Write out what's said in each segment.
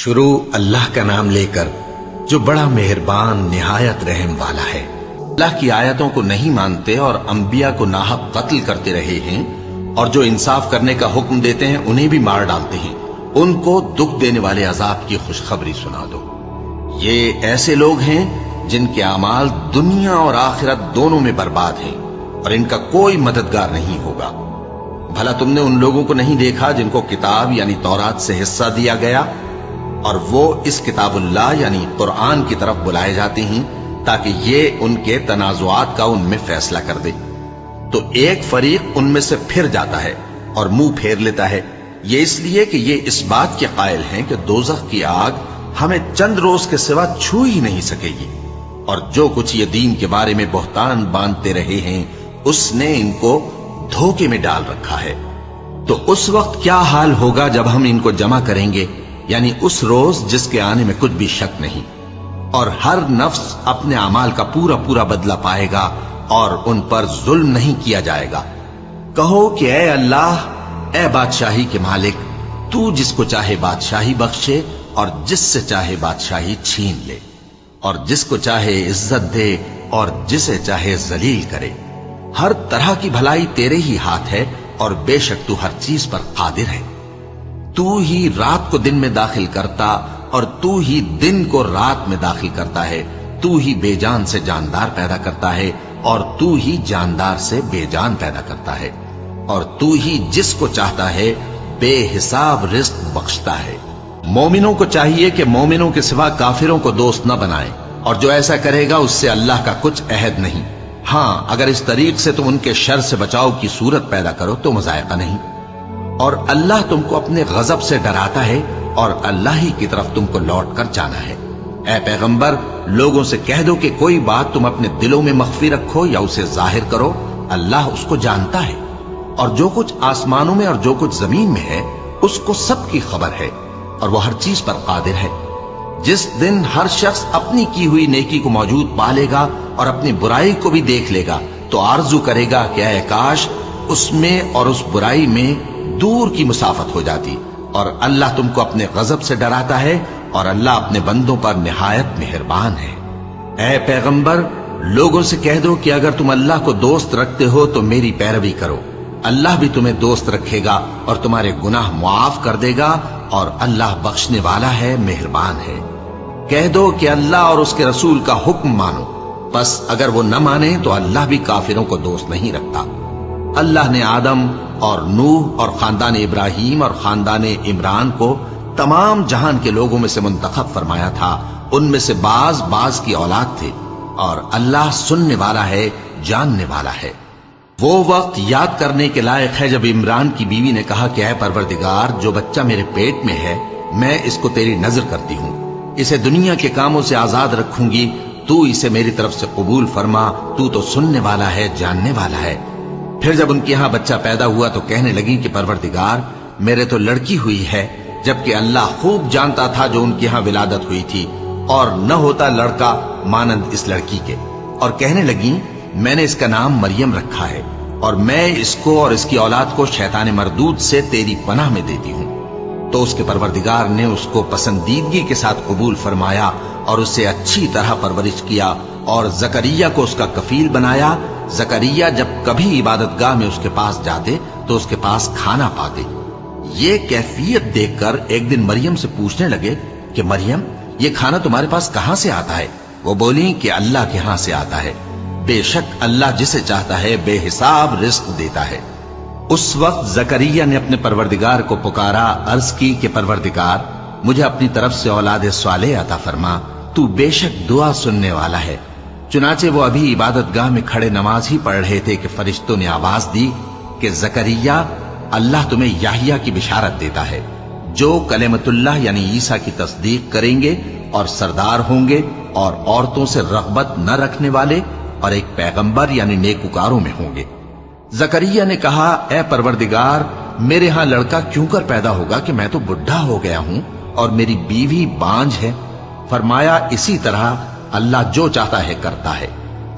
شروع اللہ کا نام لے کر جو بڑا مہربان نہایت رحم والا ہے۔ اللہ کی آیتوں کو نہیں مانتے اور انبیاء کو ناحق قتل کرتے رہے ہیں، اور جو انصاف کرنے کا حکم دیتے ہیں انہیں بھی مار ڈالتے ہیں، ان کو دکھ دینے والے عذاب کی خوشخبری سنا دو۔ یہ ایسے لوگ ہیں جن کے اعمال دنیا اور آخرت دونوں میں برباد ہیں، اور ان کا کوئی مددگار نہیں ہوگا۔ بھلا تم نے ان لوگوں کو نہیں دیکھا جن کو کتاب یعنی تورات سے حصہ دیا گیا، اور وہ اس کتاب اللہ یعنی قرآن کی طرف بلائے جاتے ہیں تاکہ یہ ان کے تنازعات کا ان میں فیصلہ کر دے، تو ایک فریق ان میں سے پھر جاتا ہے اور منہ پھیر لیتا ہے، یہ اس لیے کہ یہ اس بات کے قائل ہیں کہ دوزخ کی آگ ہمیں چند روز کے سوا چھو ہی نہیں سکے گی، اور جو کچھ یہ دین کے بارے میں بہتان باندھتے رہے ہیں اس نے ان کو دھوکے میں ڈال رکھا ہے۔ تو اس وقت کیا حال ہوگا جب ہم ان کو جمع کریں گے، یعنی اس روز جس کے آنے میں کچھ بھی شک نہیں، اور ہر نفس اپنے اعمال کا پورا پورا بدلہ پائے گا اور ان پر ظلم نہیں کیا جائے گا۔ کہو کہ اے اللہ، اے بادشاہی کے مالک، تو جس کو چاہے بادشاہی بخشے اور جس سے چاہے بادشاہی چھین لے، اور جس کو چاہے عزت دے اور جسے چاہے ذلیل کرے۔ ہر طرح کی بھلائی تیرے ہی ہاتھ ہے، اور بے شک تو ہر چیز پر قادر ہے۔ تو ہی رات کو دن میں داخل کرتا اور تو ہی دن کو رات میں داخل کرتا ہے، تو ہی بے جان سے جاندار پیدا کرتا ہے اور تو ہی جاندار سے بے جان پیدا کرتا ہے، اور تو ہی جس کو چاہتا ہے بے حساب رزق بخشتا ہے۔ مومنوں کو چاہیے کہ مومنوں کے سوا کافروں کو دوست نہ بنائیں، اور جو ایسا کرے گا اس سے اللہ کا کچھ عہد نہیں۔ ہاں، اگر اس طریق سے تم ان کے شر سے بچاؤ کی صورت پیدا کرو تو مذائقہ نہیں۔ اور اللہ تم کو اپنے غضب سے ڈراتا ہے، اور اللہ ہی کی طرف تم کو لوٹ کر جانا ہے۔ اے پیغمبر، لوگوں سے کہہ دو کہ کوئی بات تم اپنے دلوں میں مخفی رکھو یا اسے ظاہر کرو، اللہ اس کو جانتا ہے، اور جو کچھ آسمانوں میں اور جو کچھ زمین میں ہے اس کو سب کی خبر ہے، اور وہ ہر چیز پر قادر ہے۔ جس دن ہر شخص اپنی کی ہوئی نیکی کو موجود پا لے گا اور اپنی برائی کو بھی دیکھ لے گا تو آرزو کرے گا کہ اے کاش اس میں اور اس برائی میں دور کی مسافت ہو جاتی۔ اور اللہ تم کو اپنے غضب سے ڈراتا ہے، اور اللہ اپنے بندوں پر نہایت مہربان ہے۔ اے پیغمبر، لوگوں سے کہہ دو کہ اگر تم اللہ کو دوست رکھتے ہو تو میری پیروی کرو، اللہ بھی تمہیں دوست رکھے گا اور تمہارے گناہ معاف کر دے گا، اور اللہ بخشنے والا ہے، مہربان ہے۔ کہہ دو کہ اللہ اور اس کے رسول کا حکم مانو، بس اگر وہ نہ مانے تو اللہ بھی کافروں کو دوست نہیں رکھتا۔ اللہ نے آدم اور نوح اور خاندان ابراہیم اور خاندان عمران کو تمام جہان کے لوگوں میں سے منتخب فرمایا تھا، ان میں سے بعض بعض کی اولاد تھے، اور اللہ سننے والا ہے، جاننے والا ہے۔ وہ وقت یاد کرنے کے لائق ہے جب عمران کی بیوی نے کہا کہ اے پروردگار، جو بچہ میرے پیٹ میں ہے میں اس کو تیری نظر کرتی ہوں، اسے دنیا کے کاموں سے آزاد رکھوں گی، تو اسے میری طرف سے قبول فرما، تو تو سننے والا ہے، جاننے والا ہے۔ پھر جب ان کے ہاں بچہ پیدا ہوا تو کہنے لگی کہ پروردگار، میرے تو لڑکی ہوئی ہے، جبکہ اللہ خوب جانتا تھا جو ان کے ہاں ولادت ہوئی تھی، اور نہ ہوتا لڑکا مانند اس لڑکی کے۔ اور کہنے لگی میں نے اس کا نام مریم رکھا ہے، اور میں اس کو اور اس کی اولاد کو شیطان مردود سے تیری پناہ میں دیتی ہوں۔ تو اس کے پروردگار نے اس کو پسندیدگی کے ساتھ قبول فرمایا اور اسے اچھی طرح پرورش کیا، اور زکریا کو اس کا کفیل بنایا۔ زکریا جب کبھی عبادت گاہ میں اس کے پاس جاتے تو اس کے پاس کھانا پاتے۔ یہ کیفیت دیکھ کر ایک دن مریم سے پوچھنے لگے کہ مریم، یہ کھانا تمہارے پاس کہاں سے آتا ہے؟ وہ بولی کہ اللہ کے ہاں سے آتا ہے، بے شک اللہ جسے چاہتا ہے بے حساب رزق دیتا ہے۔ اس وقت زکریا نے اپنے پروردگار کو پکارا، عرض کی کہ پروردگار، مجھے اپنی طرف سے اولاد صالح عطا فرما، تو بے شک دعا سننے والا ہے۔ چنانچہ وہ ابھی عبادت گاہ میں کھڑے نماز ہی پڑھ رہے تھے کہ فرشتوں نے آواز دی کہ زکریا، اللہ تمہیں یحییٰ کی بشارت دیتا ہے، جو کلمۃ اللہ یعنی عیسیٰ کی تصدیق کریں گے اور سردار ہوں گے، اور عورتوں سے رغبت نہ رکھنے والے، اور ایک پیغمبر یعنی نیکوکاروں میں ہوں گے۔ زکریا نے کہا، اے پروردگار، میرے ہاں لڑکا کیوں کر پیدا ہوگا کہ میں تو بڈھا ہو گیا ہوں اور میری بیوی بانجھ ہے؟ فرمایا، اسی طرح اللہ جو چاہتا ہے کرتا ہے۔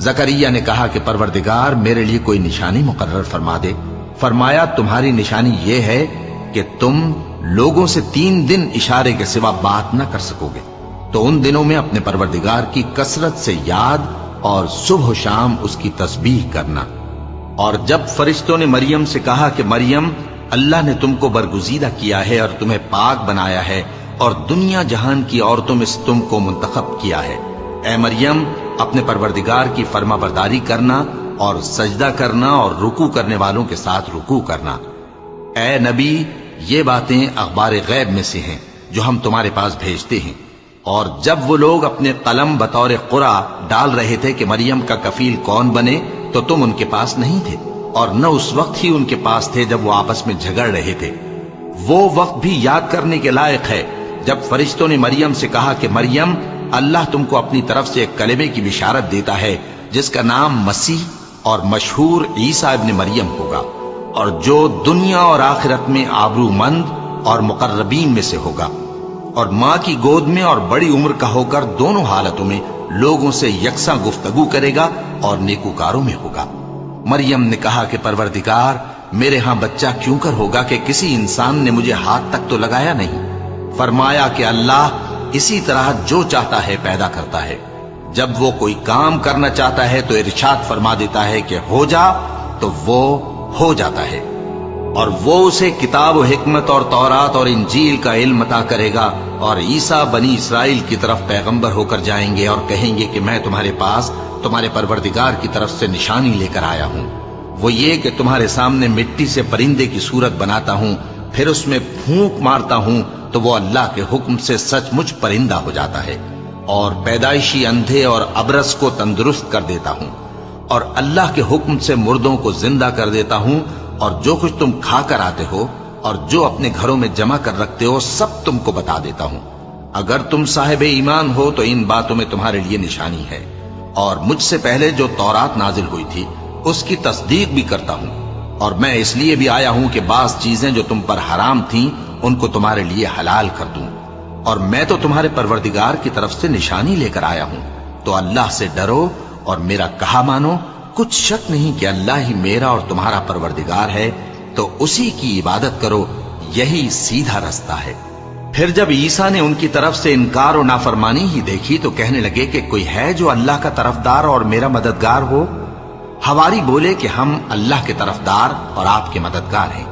زکریا نے کہا کہ پروردگار، میرے لیے کوئی نشانی مقرر فرما دے۔ فرمایا، تمہاری نشانی یہ ہے کہ تم لوگوں سے 3 دن اشارے کے سوا بات نہ کر سکو گے، تو ان دنوں میں اپنے پروردگار کی کثرت سے یاد اور صبح و شام اس کی تسبیح کرنا۔ اور جب فرشتوں نے مریم سے کہا کہ مریم، اللہ نے تم کو برگزیدہ کیا ہے اور تمہیں پاک بنایا ہے اور دنیا جہان کی عورتوں میں سے تم کو منتخب کیا ہے، اے مریم اپنے پروردگار کی فرما برداری کرنا اور سجدہ کرنا اور رکوع کرنے والوں کے ساتھ رکوع کرنا۔ اے نبی، یہ باتیں اخبار غیب میں سے ہیں جو ہم تمہارے پاس بھیجتے ہیں۔ اور جب وہ لوگ اپنے قلم بطور قرعہ ڈال رہے تھے کہ مریم کا کفیل کون بنے، تو تم ان کے پاس نہیں تھے، اور نہ اس وقت ہی ان کے پاس تھے جب وہ آپس میں جھگڑ رہے تھے۔ وہ وقت بھی یاد کرنے کے لائق ہے جب فرشتوں نے مریم سے کہا کہ مریم، اللہ تم کو اپنی طرف سے ایک کلمے کی بشارت دیتا ہے جس کا نام مسیح اور مشہور عیسیٰ ابن مریم ہوگا، اور جو دنیا اور آخرت میں آبرو مند اور مقربین میں سے ہوگا، اور ماں کی گود میں اور بڑی عمر کا ہو کر دونوں حالتوں میں لوگوں سے یکساں گفتگو کرے گا اور نیکوکاروں میں ہوگا۔ مریم نے کہا کہ پروردگار، میرے ہاں بچہ کیوں کر ہوگا کہ کسی انسان نے مجھے ہاتھ تک تو لگایا نہیں؟ فرمایا کہ اللہ اسی طرح جو چاہتا ہے پیدا کرتا ہے، جب وہ کوئی کام کرنا چاہتا ہے تو ارشاد فرما دیتا ہے کہ ہو جا، تو وہ ہو جاتا ہے۔ اور وہ اسے کتاب و حکمت اور تورات اور انجیل کا علم عطا کرے گا، اور عیسیٰ بنی اسرائیل کی طرف پیغمبر ہو کر جائیں گے اور کہیں گے کہ میں تمہارے پاس تمہارے پروردگار کی طرف سے نشانی لے کر آیا ہوں، وہ یہ کہ تمہارے سامنے مٹی سے پرندے کی صورت بناتا ہوں، پھر اس میں پھونک مارتا ہوں تو وہ اللہ کے حکم سے سچ مچ پرندہ ہو جاتا ہے، اور پیدائشی اندھے اور ابرص کو تندرست کر دیتا ہوں، اور اللہ کے حکم سے مردوں کو زندہ کر دیتا ہوں، اور جو کچھ تم کھا کر آتے ہو اور جو اپنے گھروں میں جمع کر رکھتے ہو سب تم کو بتا دیتا ہوں۔ اگر تم صاحب ایمان ہو تو ان باتوں میں تمہارے لیے نشانی ہے، اور مجھ سے پہلے جو تورات نازل ہوئی تھی اس کی تصدیق بھی کرتا ہوں، اور میں اس لیے بھی آیا ہوں کہ بعض چیزیں جو تم پر حرام تھیں ان کو تمہارے لیے حلال کر دوں، اور میں تو تمہارے پروردگار کی طرف سے نشانی لے کر آیا ہوں، تو اللہ سے ڈرو اور میرا کہا مانو۔ کچھ شک نہیں کہ اللہ ہی میرا اور تمہارا پروردگار ہے، تو اسی کی عبادت کرو، یہی سیدھا رستہ ہے۔ پھر جب عیسیٰ نے ان کی طرف سے انکار و نافرمانی ہی دیکھی تو کہنے لگے کہ کوئی ہے جو اللہ کا طرفدار اور میرا مددگار ہو؟ حواری بولے کہ ہم اللہ کے طرفدار اور آپ کے مددگار ہیں،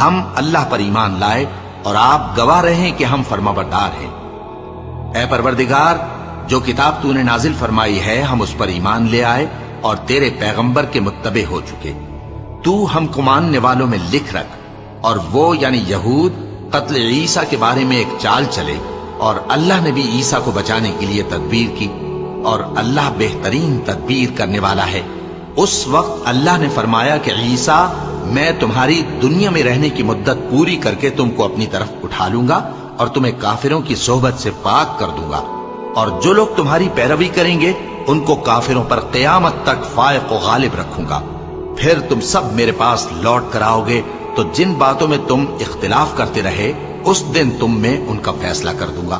ہم اللہ پر ایمان لائے اور آپ گواہ رہیں کہ ہم فرمانبردار ہیں۔ اے پروردگار، جو کتاب تو نے نازل فرمائی ہے ہم اس پر ایمان لے آئے اور تیرے پیغمبر کے متبع ہو چکے، تو ہم کو ماننے والوں میں لکھ رکھ۔ اور وہ یعنی یہود قتل عیسیٰ کے بارے میں ایک چال چلے، اور اللہ نے بھی عیسیٰ کو بچانے کے لیے تدبیر کی، اور اللہ بہترین تدبیر کرنے والا ہے۔ اس وقت اللہ نے فرمایا کہ عیسیٰ، میں تمہاری دنیا میں رہنے کی مدت پوری کر کے تم کو اپنی طرف اٹھا لوں گا اور تمہیں کافروں کی صحبت سے پاک کر دوں گا، اور جو لوگ تمہاری پیروی کریں گے ان کو کافروں پر قیامت تک فائق و غالب رکھوں گا۔ پھر تم سب میرے پاس لوٹ کر آؤ گے، تو جن باتوں میں تم اختلاف کرتے رہے اس دن تم میں ان کا فیصلہ کر دوں گا۔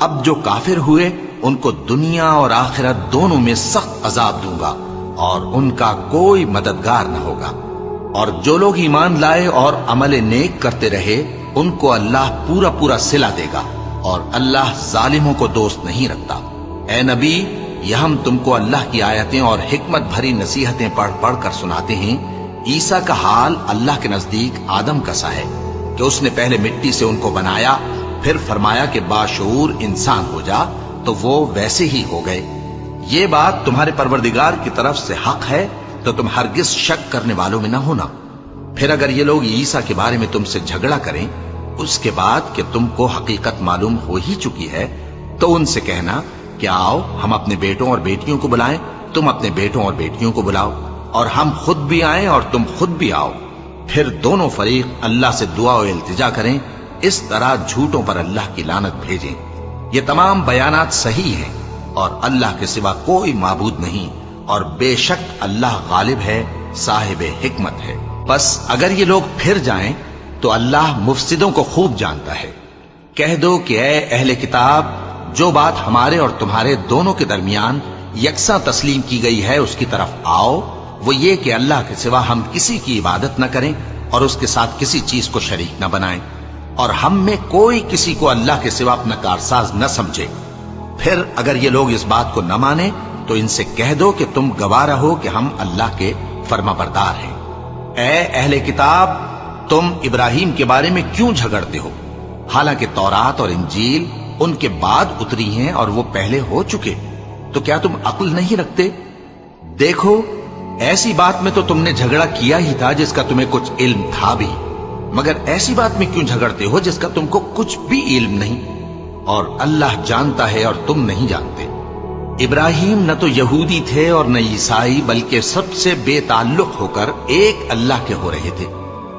اب جو کافر ہوئے ان کو دنیا اور آخرت دونوں میں سخت عذاب دوں گا، اور ان کا کوئی مددگار نہ ہوگا۔ اور جو لوگ ایمان لائے اور عمل نیک کرتے رہے ان کو اللہ پورا پورا صلہ دے گا، اور اللہ ظالموں کو دوست نہیں رکھتا۔ اے نبی، یہ ہم تم کو اللہ کی آیتیں اور حکمت بھری نصیحتیں پڑھ پڑھ کر سناتے ہیں۔ عیسیٰ کا حال اللہ کے نزدیک آدم کا سا ہے کہ اس نے پہلے مٹی سے ان کو بنایا، پھر فرمایا کہ باشعور انسان ہو جا، تو وہ ویسے ہی ہو گئے۔ یہ بات تمہارے پروردگار کی طرف سے حق ہے، تو تم ہرگز شک کرنے والوں میں نہ ہونا۔ پھر اگر یہ لوگ عیسیٰ کے بارے میں تم سے جھگڑا کریں اس کے بعد کہ تم کو حقیقت معلوم ہو ہی چکی ہے، تو ان سے کہنا کہ آؤ ہم اپنے بیٹوں اور بیٹیوں کو بلائیں، تم اپنے بیٹوں اور بیٹیوں کو بلاؤ، اور ہم خود بھی آئیں اور تم خود بھی آؤ، پھر دونوں فریق اللہ سے دعا و التجا کریں، اس طرح جھوٹوں پر اللہ کی لعنت بھیجیں۔ یہ تمام بیانات صحیح ہیں، اور اللہ کے سوا کوئی معبود نہیں، اور بے شک اللہ غالب ہے، صاحب حکمت ہے۔ بس اگر یہ لوگ پھر جائیں تو اللہ مفسدوں کو خوب جانتا ہے۔ کہہ دو کہ اے اہل کتاب، جو بات ہمارے اور تمہارے دونوں کے درمیان یکساں تسلیم کی گئی ہے اس کی طرف آؤ، وہ یہ کہ اللہ کے سوا ہم کسی کی عبادت نہ کریں اور اس کے ساتھ کسی چیز کو شریک نہ بنائیں، اور ہم میں کوئی کسی کو اللہ کے سوا اپنا کارساز نہ سمجھے۔ پھر اگر یہ لوگ اس بات کو نہ مانے تو ان سے کہہ دو کہ تم گواہ رہو کہ ہم اللہ کے فرما بردار ہیں۔ اے اہل کتاب، تم ابراہیم کے بارے میں کیوں جھگڑتے ہو؟ حالانکہ تورات اور انجیل ان کے بعد اتری ہیں اور وہ پہلے ہو چکے، تو کیا تم عقل نہیں رکھتے؟ دیکھو، ایسی بات میں تو تم نے جھگڑا کیا ہی تھا جس کا تمہیں کچھ علم تھا بھی، مگر ایسی بات میں کیوں جھگڑتے ہو جس کا تم کو کچھ بھی علم نہیں؟ اور اللہ جانتا ہے اور تم نہیں جانتے۔ ابراہیم نہ تو یہودی تھے اور نہ عیسائی، بلکہ سب سے بے تعلق ہو کر ایک اللہ کے ہو رہے تھے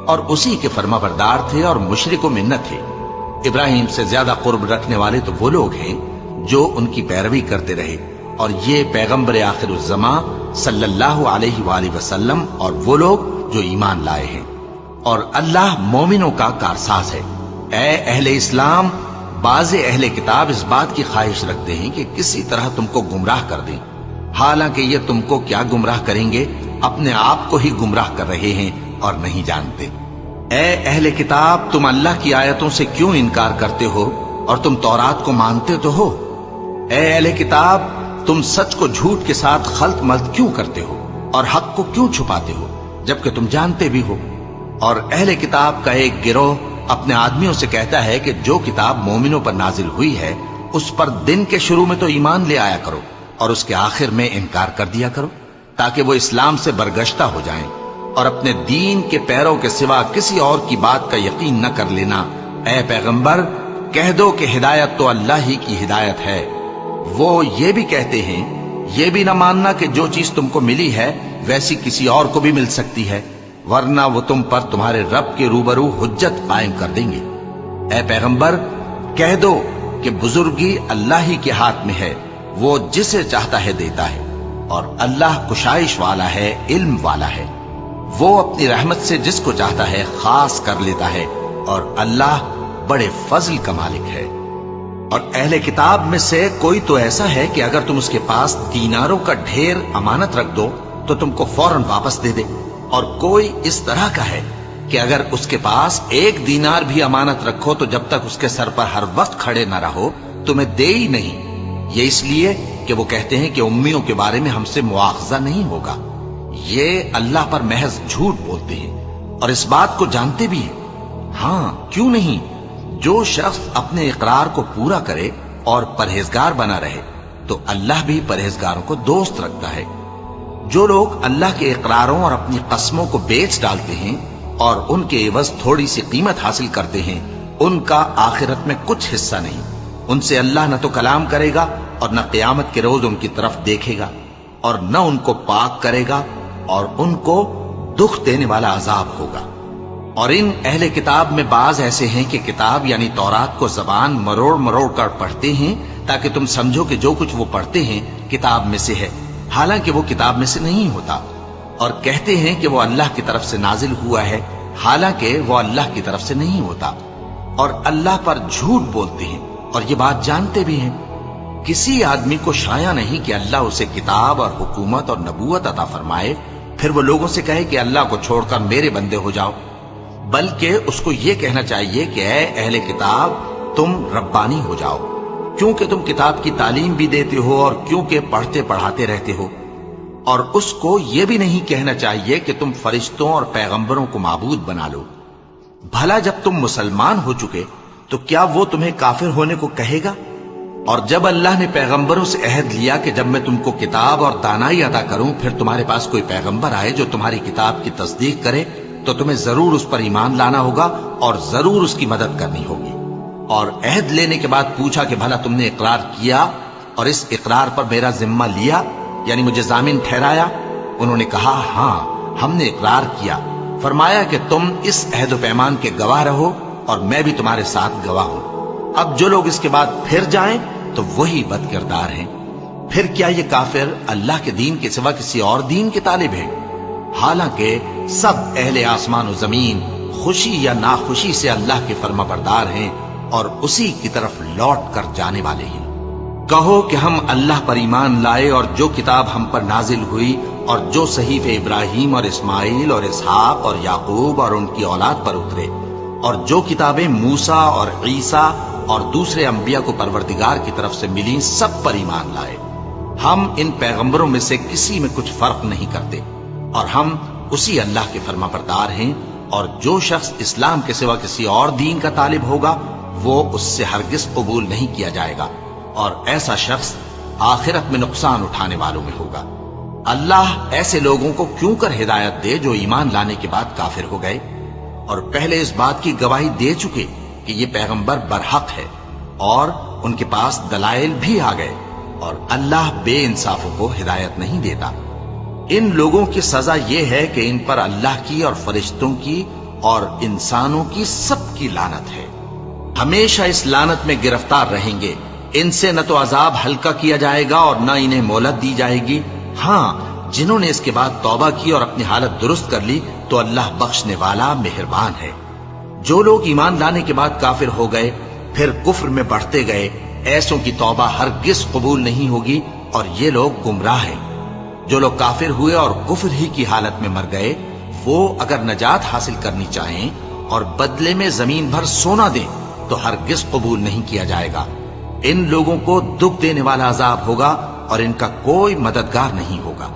اور اسی کے فرما بردار تھے اور مشرکوں میں نہ تھے۔ ابراہیم سے زیادہ قرب رکھنے والے تو وہ لوگ ہیں جو ان کی پیروی کرتے رہے، اور یہ پیغمبر آخر الزماں صلی اللہ علیہ وآلہ وسلم اور وہ لوگ جو ایمان لائے ہیں، اور اللہ مومنوں کا کارساز ہے۔ اے اہل اسلام، بعض اہل کتاب اس بات کی خواہش رکھتے ہیں کہ کسی طرح تم کو گمراہ کر دیں، حالانکہ یہ تم کو کیا گمراہ کریں گے، اپنے آپ کو ہی گمراہ کر رہے ہیں اور نہیں جانتے۔ اے اہل کتاب، تم اللہ کی آیتوں سے کیوں انکار کرتے ہو اور تم تورات کو مانتے تو ہو؟ اے اہل کتاب، تم سچ کو جھوٹ کے ساتھ خلط ملط کیوں کرتے ہو اور حق کو کیوں چھپاتے ہو جبکہ تم جانتے بھی ہو؟ اور اہل کتاب کا ایک گروہ اپنے آدمیوں سے کہتا ہے کہ جو کتاب مومنوں پر نازل ہوئی ہے اس پر دن کے شروع میں تو ایمان لے آیا کرو اور اس کے آخر میں انکار کر دیا کرو، تاکہ وہ اسلام سے برگشتہ ہو جائیں، اور اپنے دین کے پیروں کے سوا کسی اور کی بات کا یقین نہ کر لینا۔ اے پیغمبر، کہہ دو کہ ہدایت تو اللہ ہی کی ہدایت ہے۔ وہ یہ بھی کہتے ہیں، یہ بھی نہ ماننا کہ جو چیز تم کو ملی ہے ویسی کسی اور کو بھی مل سکتی ہے، ورنہ وہ تم پر تمہارے رب کے روبرو حجت قائم کر دیں گے۔ اے پیغمبر، کہہ دو کہ بزرگی اللہ ہی کے ہاتھ میں ہے، وہ جسے چاہتا ہے دیتا ہے، اور اللہ کشائش والا ہے، علم والا ہے۔ وہ اپنی رحمت سے جس کو چاہتا ہے خاص کر لیتا ہے، اور اللہ بڑے فضل کا مالک ہے۔ اور اہل کتاب میں سے کوئی تو ایسا ہے کہ اگر تم اس کے پاس دیناروں کا ڈھیر امانت رکھ دو تو تم کو فوراً واپس دے دے، اور کوئی اس طرح کا ہے کہ اگر اس کے پاس 1 دینار بھی امانت رکھو تو جب تک اس کے سر پر ہر وقت کھڑے نہ رہو تمہیں دے ہی نہیں۔ یہ اس لیے کہ وہ کہتے ہیں کہ امیوں کے بارے میں ہم سے مواخذہ نہیں ہوگا۔ یہ اللہ پر محض جھوٹ بولتے ہیں اور اس بات کو جانتے بھی ہیں۔ ہاں، کیوں نہیں؟ جو شخص اپنے اقرار کو پورا کرے اور پرہیزگار بنا رہے تو اللہ بھی پرہیزگاروں کو دوست رکھتا ہے۔ جو لوگ اللہ کے اقراروں اور اپنی قسموں کو بیچ ڈالتے ہیں اور ان کے عوض تھوڑی سی قیمت حاصل کرتے ہیں، ان کا آخرت میں کچھ حصہ نہیں۔ ان سے اللہ نہ تو کلام کرے گا اور نہ قیامت کے روز ان کی طرف دیکھے گا، اور نہ ان کو پاک کرے گا، اور ان کو دکھ دینے والا عذاب ہوگا۔ اور ان اہل کتاب میں بعض ایسے ہیں کہ کتاب یعنی تورات کو زبان مروڑ مروڑ کر پڑھتے ہیں تاکہ تم سمجھو کہ جو کچھ وہ پڑھتے ہیں کتاب میں سے ہے، حالانکہ وہ کتاب میں سے نہیں ہوتا، اور کہتے ہیں کہ وہ اللہ کی طرف سے نازل ہوا ہے، حالانکہ وہ اللہ کی طرف سے نہیں ہوتا، اور اللہ پر جھوٹ بولتے ہیں اور یہ بات جانتے بھی ہیں۔ کسی آدمی کو شایع نہیں کہ اللہ اسے کتاب اور حکومت اور نبوت عطا فرمائے، پھر وہ لوگوں سے کہے کہ اللہ کو چھوڑ کر میرے بندے ہو جاؤ، بلکہ اس کو یہ کہنا چاہیے کہ اے اہل کتاب، تم ربانی ہو جاؤ، کیونکہ تم کتاب کی تعلیم بھی دیتے ہو اور کیونکہ پڑھتے پڑھاتے رہتے ہو۔ اور اس کو یہ بھی نہیں کہنا چاہیے کہ تم فرشتوں اور پیغمبروں کو معبود بنا لو۔ بھلا جب تم مسلمان ہو چکے تو کیا وہ تمہیں کافر ہونے کو کہے گا؟ اور جب اللہ نے پیغمبروں سے عہد لیا کہ جب میں تم کو کتاب اور دانائی عطا کروں پھر تمہارے پاس کوئی پیغمبر آئے جو تمہاری کتاب کی تصدیق کرے تو تمہیں ضرور اس پر ایمان لانا ہوگا اور ضرور اس کی مدد کرنی ہوگی۔ اور عہد لینے کے بعد پوچھا کہ بھلا تم نے اقرار کیا اور اس اقرار پر میرا ذمہ لیا، یعنی مجھے ضامن ٹھہرایا؟ انہوں نے کہا ہاں، ہم نے اقرار کیا۔ فرمایا کہ تم اس عہد و پیمان کے گواہ رہو اور میں بھی تمہارے ساتھ گواہ ہوں۔ اب جو لوگ اس کے بعد پھر جائیں تو وہی بد کردار ہیں۔ پھر کیا یہ کافر اللہ کے دین کے سوا کسی اور دین کے طالب ہیں؟ حالانکہ سب اہل آسمان و زمین خوشی یا ناخوشی سے اللہ کے فرما بردار ہیں اور اسی کی طرف لوٹ کر جانے والے ہیں۔ کہو کہ ہم اللہ پر ایمان لائے اور جو کتاب ہم پر نازل ہوئی اور جو صحیفے ابراہیم اور اسماعیل اور اسحاق اور یعقوب اور ان کی اولاد پر اترے، اور جو کتابیں موسیٰ اور عیسیٰ اور دوسرے انبیاء کو پروردگار کی طرف سے ملی سب پر ایمان لائے۔ ہم ان پیغمبروں میں سے کسی میں کچھ فرق نہیں کرتے، اور ہم اسی اللہ کے فرما بردار ہیں، اور جو شخص اسلام کے سوا کسی اور دین کا طالب ہوگا وہ اس سے ہرگز قبول نہیں کیا جائے گا، اور ایسا شخص آخرت میں نقصان اٹھانے والوں میں ہوگا۔ اللہ ایسے لوگوں کو کیوں کر ہدایت دے جو ایمان لانے کے بعد کافر ہو گئے اور پہلے اس بات کی گواہی دے چکے کہ یہ پیغمبر برحق ہے، اور ان کے پاس دلائل بھی آ گئے، اور اللہ بے انصافوں کو ہدایت نہیں دیتا۔ ان لوگوں کی سزا یہ ہے کہ ان پر اللہ کی اور فرشتوں کی اور انسانوں کی سب کی لعنت ہے، ہمیشہ اس لعنت میں گرفتار رہیں گے۔ ان سے نہ تو عذاب ہلکا کیا جائے گا اور نہ انہیں مہلت دی جائے گی۔ ہاں، جنہوں نے اس کے بعد توبہ کی اور اپنی حالت درست کر لی تو اللہ بخشنے والا مہربان ہے۔ جو لوگ ایمان لانے کے بعد کافر ہو گئے پھر کفر میں بڑھتے گئے، ایسوں کی توبہ ہرگز قبول نہیں ہوگی، اور یہ لوگ گمراہ ہیں۔ جو لوگ کافر ہوئے اور کفر ہی کی حالت میں مر گئے، وہ اگر نجات حاصل کرنی چاہیں اور بدلے میں زمین بھر سونا دیں تو ہرگز قبول نہیں کیا جائے گا۔ ان لوگوں کو دکھ دینے والا عذاب ہوگا اور ان کا کوئی مددگار نہیں ہوگا۔